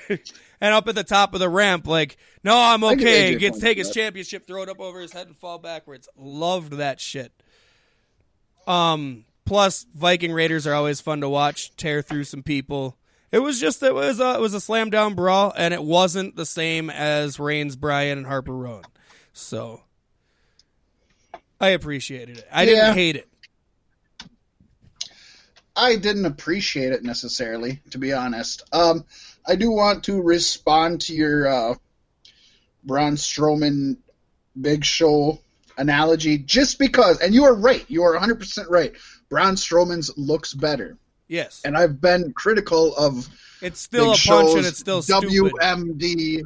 And up at the top of the ramp, like, no, I'm okay. AJ Take his championship, throw it up over his head, and fall backwards. Loved that shit. Plus, Viking Raiders are always fun to watch. Tear through some people. It was a slam down brawl, and it wasn't the same as Reigns, Bryan, and Harper Rowan. So I appreciated it. I didn't hate it. I didn't appreciate it necessarily, to be honest. I do want to respond to your Braun Strowman Big Show analogy, just because, and you are right. You are 100% right. Braun Strowman's looks better. Yes. And I've been critical of it's still Big a punch Show's and it's still WMD.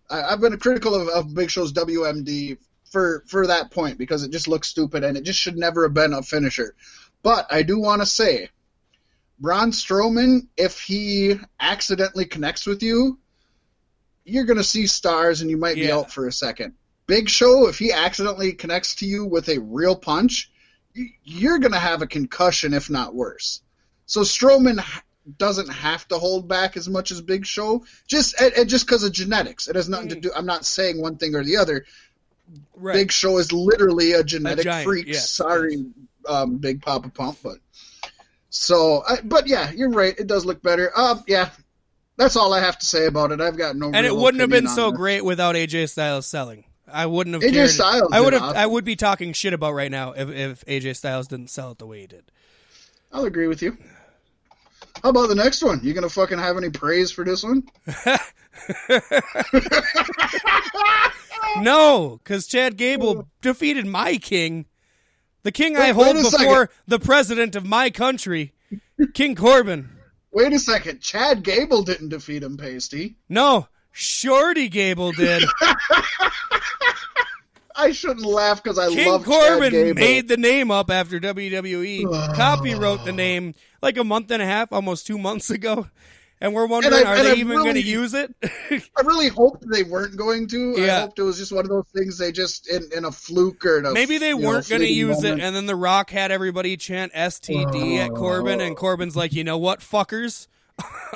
I've been critical of Big Show's WMD for that point, because it just looks stupid and it just should never have been a finisher. But I do want to say, Braun Strowman, if he accidentally connects with you, you're going to see stars and you might be out for a second. Big Show, if he accidentally connects to you with a real punch, you're going to have a concussion, if not worse. So Strowman doesn't have to hold back as much as Big Show, just because of genetics. It has nothing to do. I'm not saying one thing or the other. Right. Big Show is literally a genetic freak. Yes. Sorry, Big Papa Pump, but yeah, you're right. It does look better. Yeah, that's all I have to say about it. I've got no. And it wouldn't have been so great without AJ Styles selling. I wouldn't have. AJ cared. Styles. I would be talking shit about right now if AJ Styles didn't sell it the way he did. I'll agree with you. How about the next one? You gonna fucking have any praise for this one? No, because Chad Gable defeated my king. The king I hold before the president of my country, King Corbin. Wait a second. Chad Gable didn't defeat him, Paystee. No, Shorty Gable did. I shouldn't laugh because I love Chad Gable. King Corbin made the name up after WWE. Copywrote the name like a month and a half, almost 2 months ago. And we're wondering, are they even going to use it? I really hoped they weren't going to. Yeah. I hoped it was just one of those things they just, in a fluke or maybe they weren't going to use it, and then The Rock had everybody chant STD at Corbin, and Corbin's like, you know what, fuckers?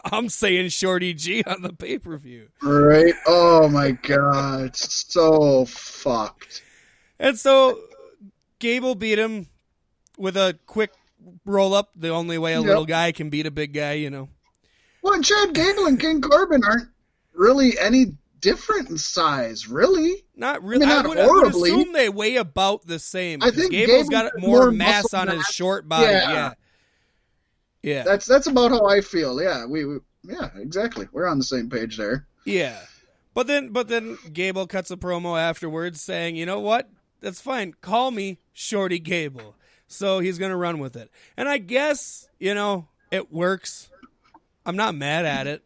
I'm saying Shorty G on the pay-per-view. Right? Oh, my God. So fucked. And so Gable beat him with a quick roll-up, the only way a little guy can beat a big guy, you know. Well, and Chad Gable and King Corbin aren't really any different in size, really. Not really. I mean, not horribly. I would assume they weigh about the same. I think Gable's got more mass on his short body. Yeah. That's about how I feel. Yeah, yeah, exactly. We're on the same page there. Yeah, but then Gable cuts a promo afterwards saying, you know what? That's fine. Call me Shorty Gable. So he's gonna run with it, and I guess it works. I'm not mad at it.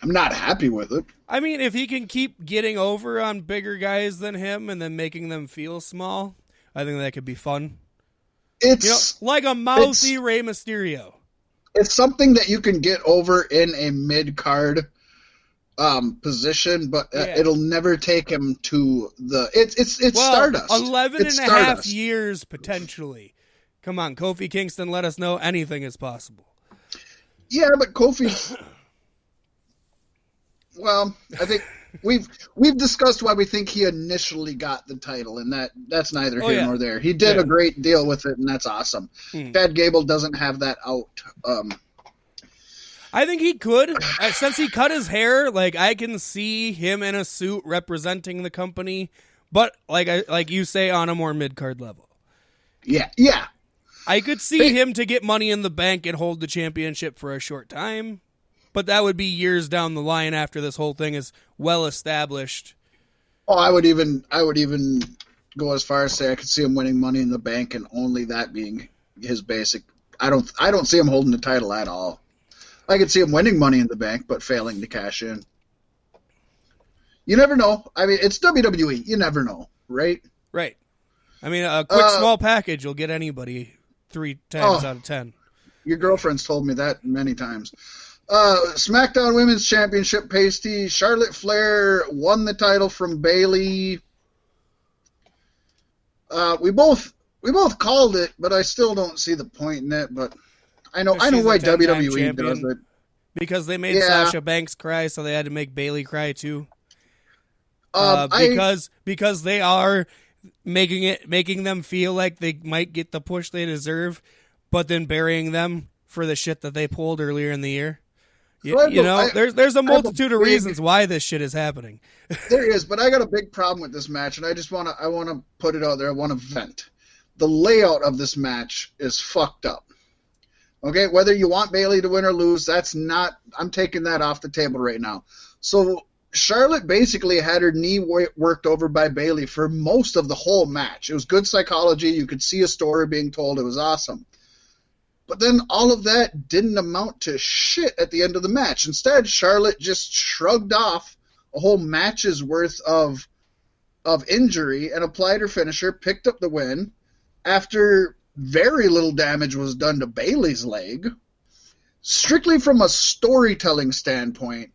I'm not happy with it. I mean, if he can keep getting over on bigger guys than him and then making them feel small, I think that could be fun. It's like a mouthy Rey Mysterio. It's something that you can get over in a mid-card position, but it'll never take him to the... It's Stardust. 11 and a half years, potentially. Come on, Kofi Kingston, let us know anything is possible. Yeah, but Kofi... Well, I think we've discussed why we think he initially got the title, and that's neither here nor there. He did a great deal with it, and that's awesome. Chad Gable doesn't have that out. I think he could. Since he cut his hair, I can see him in a suit representing the company, but like you say, on a more mid-card level. Yeah. I could see him to get Money in the Bank and hold the championship for a short time, but that would be years down the line after this whole thing is well established. Oh, I would even go as far as say I could see him winning Money in the Bank and only that being his basic. I don't see him holding the title at all. I could see him winning Money in the Bank, but failing to cash in. You never know. I mean, it's WWE. You never know, right? Right. I mean, a quick small package will get anybody 3 times out of 10. Your girlfriend's told me that many times. SmackDown Women's Championship, Paystee. Charlotte Flair won the title from Bayley. We both called it, but I still don't see the point in it. But I know why WWE does it. because they made Sasha Banks cry, so they had to make Bayley cry too. Because they are making them feel like they might get the push they deserve, but then burying them for the shit that they pulled earlier in the year. There's a multitude of reasons why this shit is happening. There is, but I got a big problem with this match, and I want to put it out there. I want to vent. The layout of this match is fucked up. Okay, whether you want Bayley to win or lose, I'm taking that off the table right now. So Charlotte basically had her knee worked over by Bayley for most of the whole match. It was good psychology. You could see a story being told. It was awesome. But then all of that didn't amount to shit at the end of the match. Instead, Charlotte just shrugged off a whole match's worth of injury and applied her finisher, picked up the win after very little damage was done to Bayley's leg. Strictly from a storytelling standpoint,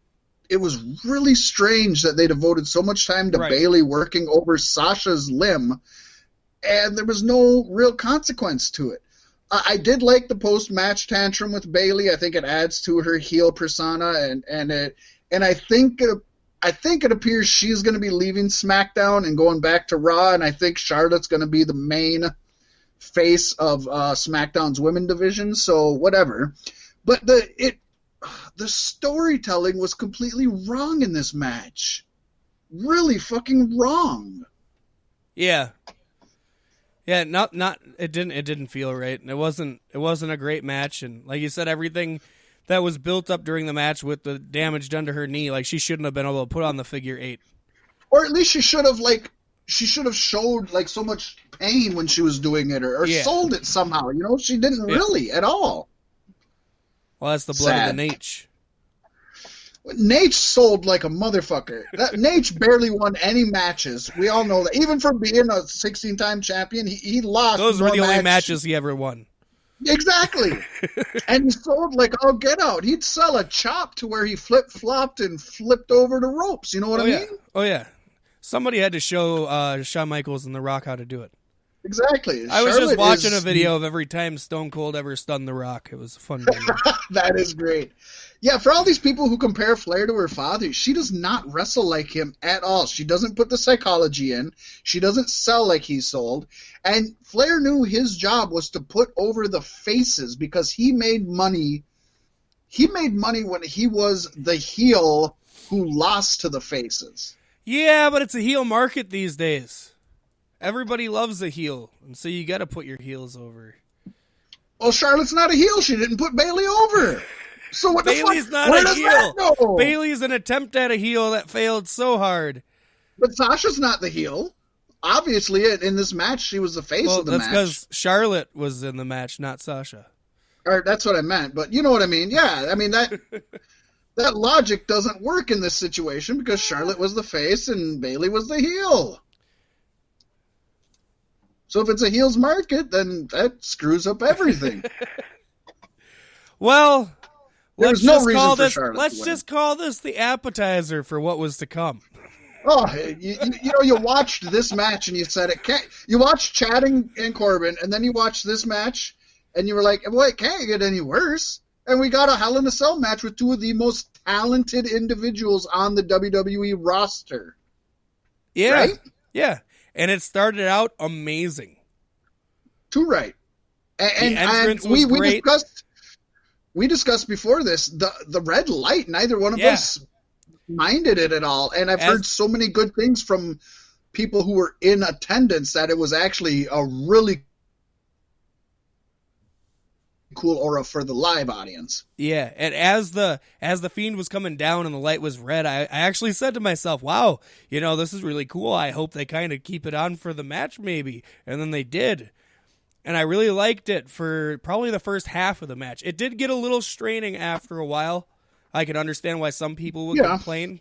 it was really strange that they devoted so much time to Bayley working over Sasha's limb, and there was no real consequence to it. I did like the post-match tantrum with Bayley. I think it adds to her heel persona, and I think it appears she's going to be leaving SmackDown and going back to Raw, and I think Charlotte's going to be the main face of SmackDown's women division. So whatever, but the storytelling was completely wrong in this match. Really fucking wrong. Yeah. Yeah, it didn't feel right. It wasn't a great match, and like you said, everything that was built up during the match with the damage done to her knee, like she shouldn't have been able to put on the figure 8. Or at least she should have showed like so much pain when she was doing it, or sold it somehow. She didn't really at all. Well, that's the blood of the Nate. Nate sold like a motherfucker. Nate barely won any matches. We all know that. Even for being a 16-time champion, he lost. Those were the only matches he ever won. Exactly. And he sold like all get out. He'd sell a chop to where he flip-flopped and flipped over the ropes. You know what I mean? Oh, yeah. Somebody had to show Shawn Michaels and The Rock how to do it. Exactly. I was just watching a video of every time Stone Cold ever stunned The Rock. It was a fun video. That is great. Yeah, for all these people who compare Flair to her father, she does not wrestle like him at all. She doesn't put the psychology in. She doesn't sell like he sold. And Flair knew his job was to put over the faces because he made money. He made money when he was the heel who lost to the faces. Yeah, but it's a heel market these days. Everybody loves a heel, and so you got to put your heels over. Well, Charlotte's not a heel. She didn't put Bayley over. So what Bayley's the fuck? not Where a does heel. that go? Bayley's an attempt at a heel that failed so hard. But Sasha's not the heel. Obviously, in this match, she was the face of the match. That's because Charlotte was in the match, not Sasha. Or that's what I meant, but you know what I mean. Yeah, I mean that logic doesn't work in this situation because Charlotte was the face and Bayley was the heel. So if it's a heel's market, then that screws up everything. Well, let's just call this the appetizer for what was to come. Oh, you watched this match and you said you watched Chad and Corbin, and then you watched this match, and you were like, well, it can't get any worse. And we got a Hell in a Cell match with two of the most talented individuals on the WWE roster. Yeah, right? Yeah. And it started out amazing. Too right. And we discussed before this the red light. Neither one of us minded it at all. And I've heard so many good things from people who were in attendance that it was actually a really cool aura for the live audience. Yeah, and as the Fiend was coming down and the light was red, I actually said to myself, wow, this is really cool. I hope they kind of keep it on for the match maybe. And then they did. And I really liked it for probably the first half of the match. It did get a little straining after a while. I can understand why some people would complain.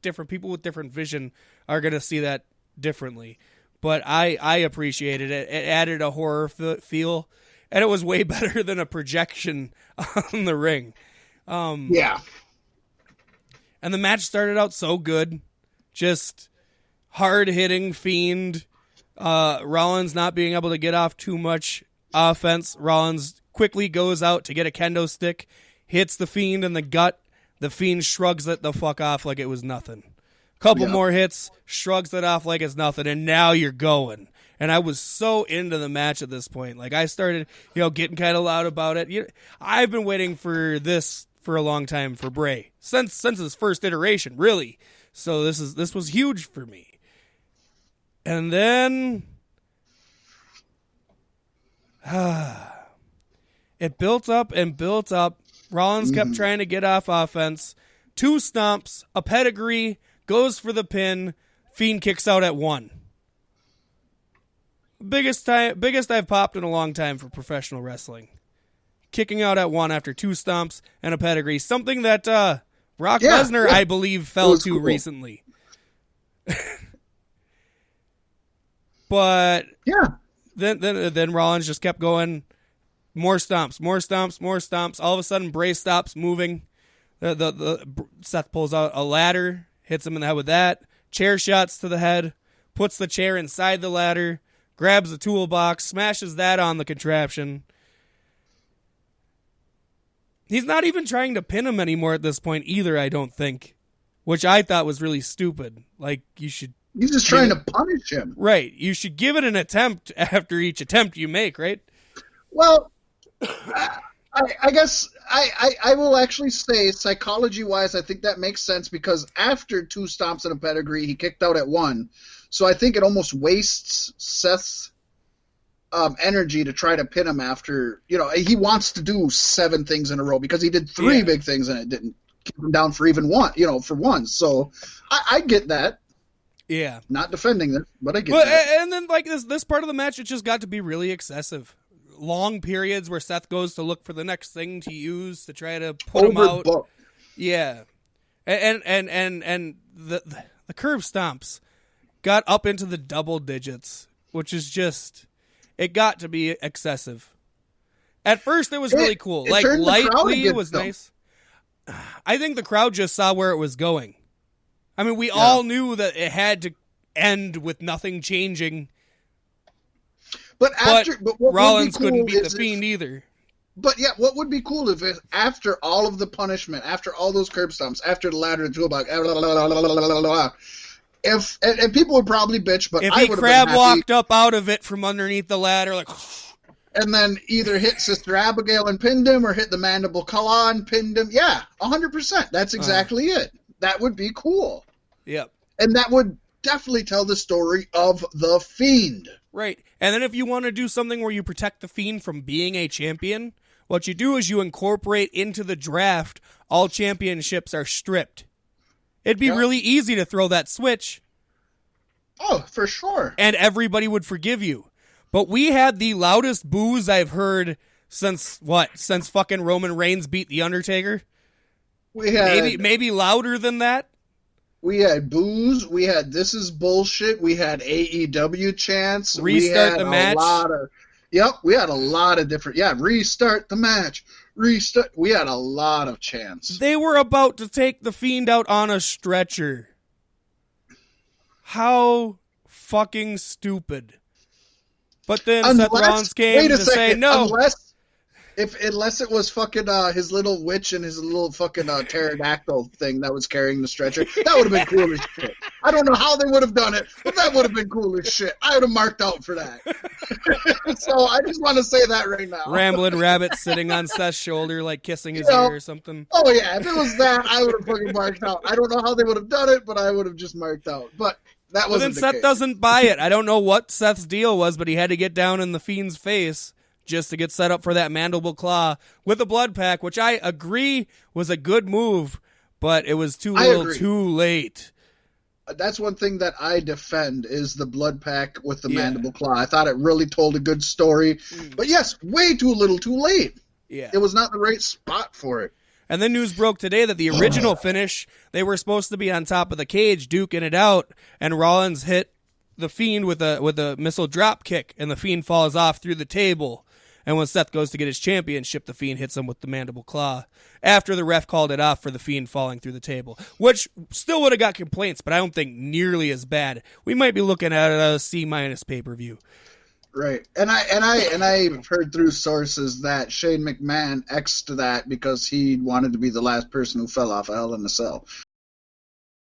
Different people with different vision are going to see that differently. But I appreciated it. It added a horror feel. And it was way better than a projection on the ring. Yeah. And the match started out so good. Just hard-hitting Fiend. Rollins not being able to get off too much offense. Rollins quickly goes out to get a kendo stick. hits the Fiend in the gut. The Fiend shrugs it the fuck off like it was nothing. Couple more hits, shrugs it off like it's nothing, and now you're going. And I was so into the match at this point. Like, I started, getting kind of loud about it. I've been waiting for this for a long time for Bray. Since his first iteration, really. So this was huge for me. And then it built up and built up. Rollins kept trying to get off offense. 2 stomps, a pedigree, goes for the pin. Fiend kicks out at 1. Biggest I've popped in a long time for professional wrestling. Kicking out at 1 after 2 stomps and a pedigree. Something that Brock Lesnar, I believe, fell to recently. But then Rollins just kept going. More stomps, more stomps, more stomps. All of a sudden, Bray stops moving. Seth pulls out a ladder, hits him in the head with that. Chair shots to the head, puts the chair inside the ladder, grabs the toolbox, smashes that on the contraption. He's not even trying to pin him anymore at this point either, I don't think, which I thought was really stupid. Like, you should... He's just trying to punish him. Right. You should give it an attempt after each attempt you make, right? Well, I guess I will actually say, psychology-wise, I think that makes sense because after 2 stomps and a pedigree, he kicked out at 1. So I think it almost wastes Seth's energy to try to pin him after, he wants to do 7 things in a row because he did 3 big things and it didn't keep him down for even one, for one. So I get that. Yeah. Not defending this, but I get that. And then, like, this part of the match, it just got to be really excessive. Long periods where Seth goes to look for the next thing to use to try to put him out. Yeah. And the curb stomps got up into the double digits, which is just, it got to be excessive. At first, it was really cool. Like, lightly, it was nice. I think the crowd just saw where it was going. I mean, we all knew that it had to end with nothing changing. But Rollins couldn't beat the Fiend either. But yeah, what would be cool if after all of the punishment, after all those curb stomps, after the ladder and toolbox, and people would probably bitch, but if I he would crab have walked up out of it from underneath the ladder, like, and then either hit Sister Abigail and pinned him, or hit the mandible claw and pinned him. Yeah, 100%. That's exactly it. That would be cool. Yep. And that would definitely tell the story of the Fiend. Right. And then if you want to do something where you protect the Fiend from being a champion, what you do is you incorporate into the draft all championships are stripped. It'd be really easy to throw that switch. Oh, for sure. And everybody would forgive you. But we had the loudest boos I've heard since fucking Roman Reigns beat The Undertaker? We had maybe louder than that. We had boos. We had "This is bullshit." We had AEW chants. Restart the match. We had a lot of different. Yeah, restart the match. Restart. We had a lot of chants. They were about to take the Fiend out on a stretcher. How fucking stupid. But then Seth Rollins came to say no. Unless it was fucking his little witch and his little fucking pterodactyl thing that was carrying the stretcher, that would have been cool as shit. I don't know how they would have done it, but that would have been cool as shit. I would have marked out for that. So I just want to say that right now. Rambling Rabbit sitting on Seth's shoulder, like kissing his ear or something. Oh yeah, if it was that, I would have fucking marked out. I don't know how they would have done it, but I would have just marked out. But that wasn't the Seth case. doesn't buy it. I don't know what Seth's deal was, but he had to get down in the Fiend's face just to get set up for that mandible claw with a blood pack, which I agree was a good move, but it was too late. That's one thing that I defend is the blood pack with the mandible claw. I thought it really told a good story. But yes, way too little too late. Yeah. It was not the right spot for it. And then news broke today that the original finish, they were supposed to be on top of the cage, duking it out, and Rollins hit the Fiend with a missile drop kick, and the Fiend falls off through the table. And when Seth goes to get his championship, the Fiend hits him with the mandible claw after the ref called it off for the Fiend falling through the table, which still would have got complaints, but I don't think nearly as bad. We might be looking at a C- pay-per-view. Right, and I've heard through sources that Shane McMahon X'd that because he wanted to be the last person who fell off of Hell in a Cell.